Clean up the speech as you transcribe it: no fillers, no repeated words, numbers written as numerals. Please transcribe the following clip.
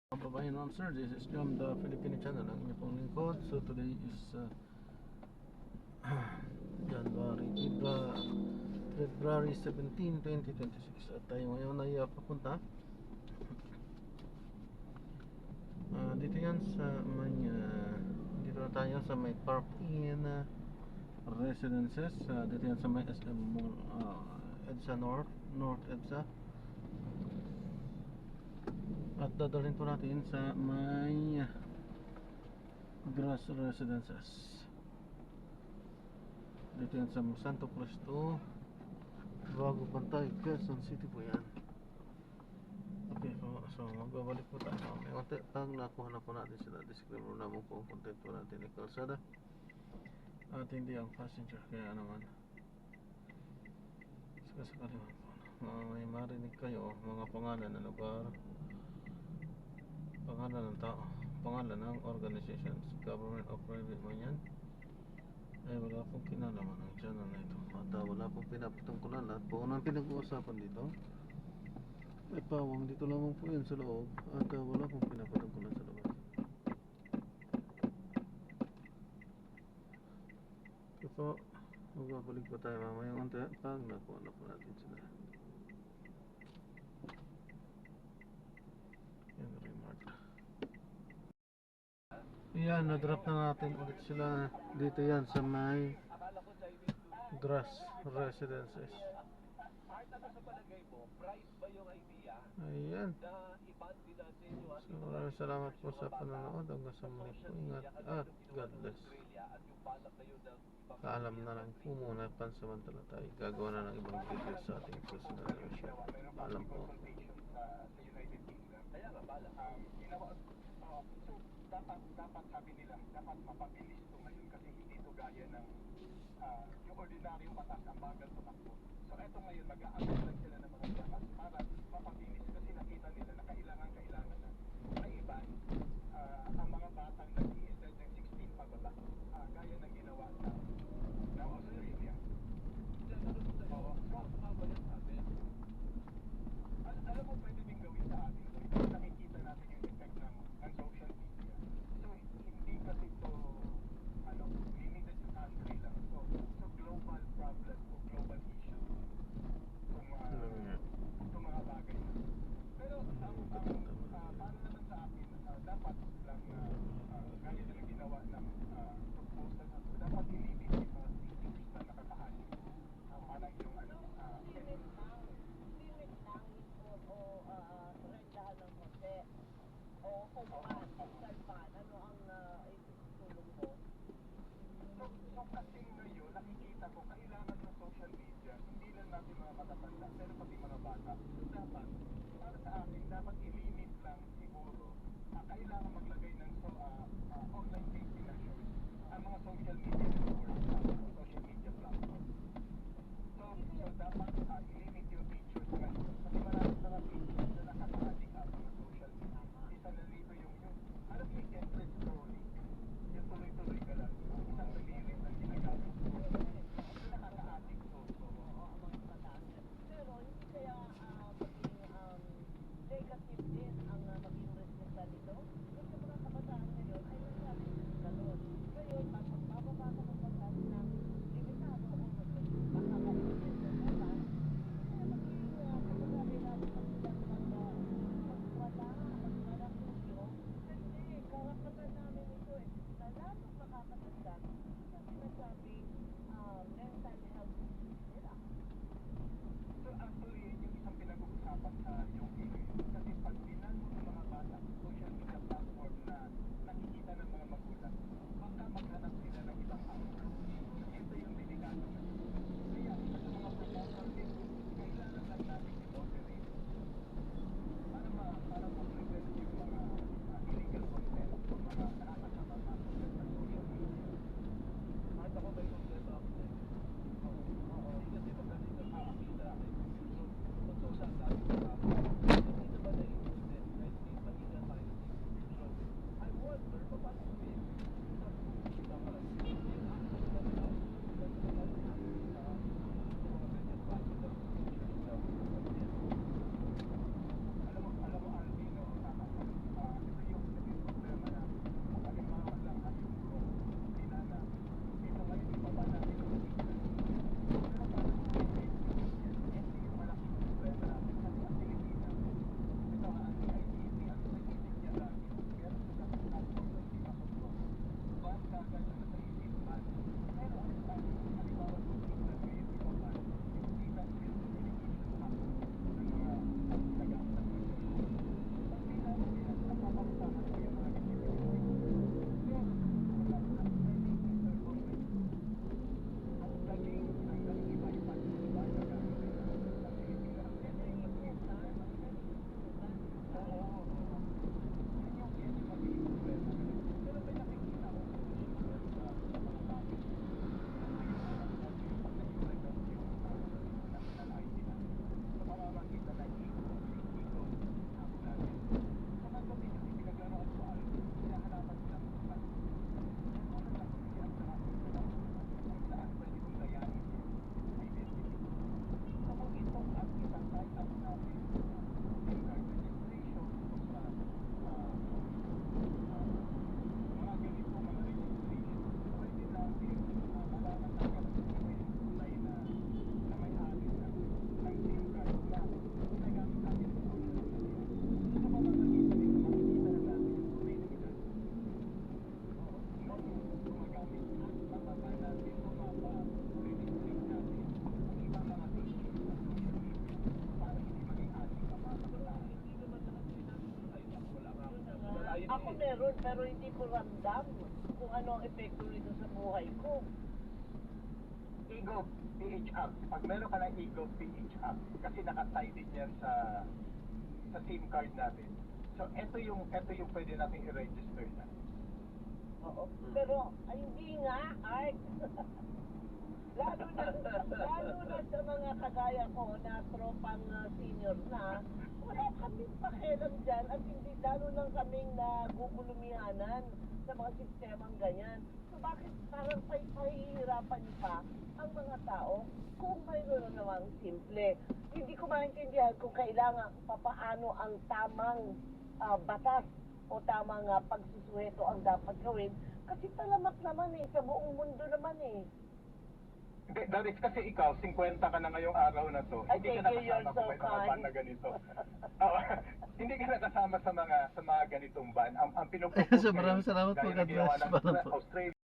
Kababayan, ma'am sir, this is John, the Filipino channel, ang inyong pong lingkod. So today is February 17, 2026. At tayo ngayon ay papunta dito yan sa may dito na tayo sa may Park Inn Residences. Dito yan sa may SM Mall, EDSA North EDSA. At dadalhin po natin sa may Grass Residences. Dito yan sa Santo Cristo, Bago Bantay, Quezon City po yan. Okay po, so magbabalik po tayo. May konti pag nakuha na po natin sila. Disclaimer naman po ang content po natin ni Kalsada at hindi ang passenger. Kaya naman sakali man po, may marinig kayo mga pangalan ng lugar, pangalan ng tao, pangalan ng organizations, government or private man yan, ay wala pong kinalaman ng channel na ito. At wala pong pinapatungkulan. At po unang pinag-uusapan dito ay pawang dito lamang po yun sa loob. At wala pong pinapatungkulan sa labas. Ito po, magbabalik pa tayo mamaya unti pag nakuha na po natin sila. Henry Mart. Yan, na-drop na natin ulit sila dito yan sa may Grass Residences. Ayan. So maraming salamat po sa panonood. Hanggang sa muli po. Ingat at God bless. Paalam na lang po muna. Pansamantala tayo gagawa na ng ibang video sa ating susunod na video. Paalam po. Dapat sabi nila, dapat mapabilis ito ngayon kasi hindi ito gaya ng yung ordinaryong batas ang bagal tumakbo. So eto ngayon, mag-a-apply lang sila ng mga batas para mapabilis kasi nakita nila na kailangan na maiban ang mga batang nag-i-edad ng 16 pababa, gaya ng ginawa ng Australia. Oo, so kabayan sa atin. Alam mo, pwede din gawin sa atin ito. Ito nakikita natin yung effect ng social media. So hindi kasi ito limited to country lang. So global problem o global issue itong mga bagay na. Pero para naman sa akin, dapat lang gaya na ginawa ng proposal na dapat i-limit yung mga teachers na nakakahanin. Parang yung limit lang o rendahan ng konti o kumaan, salpan, ano ang itutulong mo? So kasi ngayon, nakikita ko, kailangan ng social media, hindi lang natin mga matatanda, pero pati mga bata. So dapat, para sa akin, dapat i-limit lang siguro, kailangan maglagay ng online safety measures ang mga social media networks, social media platforms. So dapat i-limit yung pictures ngayon. Kasi maraming mga pictures na nakaka-addict ang mga social media. Isa na rito yung alam mo yung endless scrolling. Yung tuloy-tuloy ka lang. Isang nalilis ang ginagamit mo. Ito nakaka-addict so. Pero yun Ako eh. meron, pero hindi ko ramdam kung ano ang epekto nito sa buhay ko. Ego PH app. Pag meron ka ng Ego PH app, kasi naka-tie din yan sa SIM card natin. So, ito yung pwede natin i-register na. Oo. Pero, ay, hindi nga, Art. lalo na sa mga kagaya ko na tropang senior na, wala kaming pakialam dyan at hindi lalo lang kaming nagugulumihanan sa mga sistemang ganyan. So bakit parang pahihirapan pa ang mga tao kung mayroon namang simple? Hindi ko maintindihan kung kailangan papaano ang tamang batas o tamang pagsusuheto ang dapat gawin kasi talamak naman sa buong mundo naman Hindi, Doris, kasi ikaw, 50 ka na ngayong araw na to. Ay, Hindi ka thank you, you're nakasama so kung may mga ban kind. na ganito. Oo, hindi ka nakasama sa mga ganitong ban. Ang pinupropose So, maraming salamat po. gaya God ng ginawa bless. ng Paano po? Australia,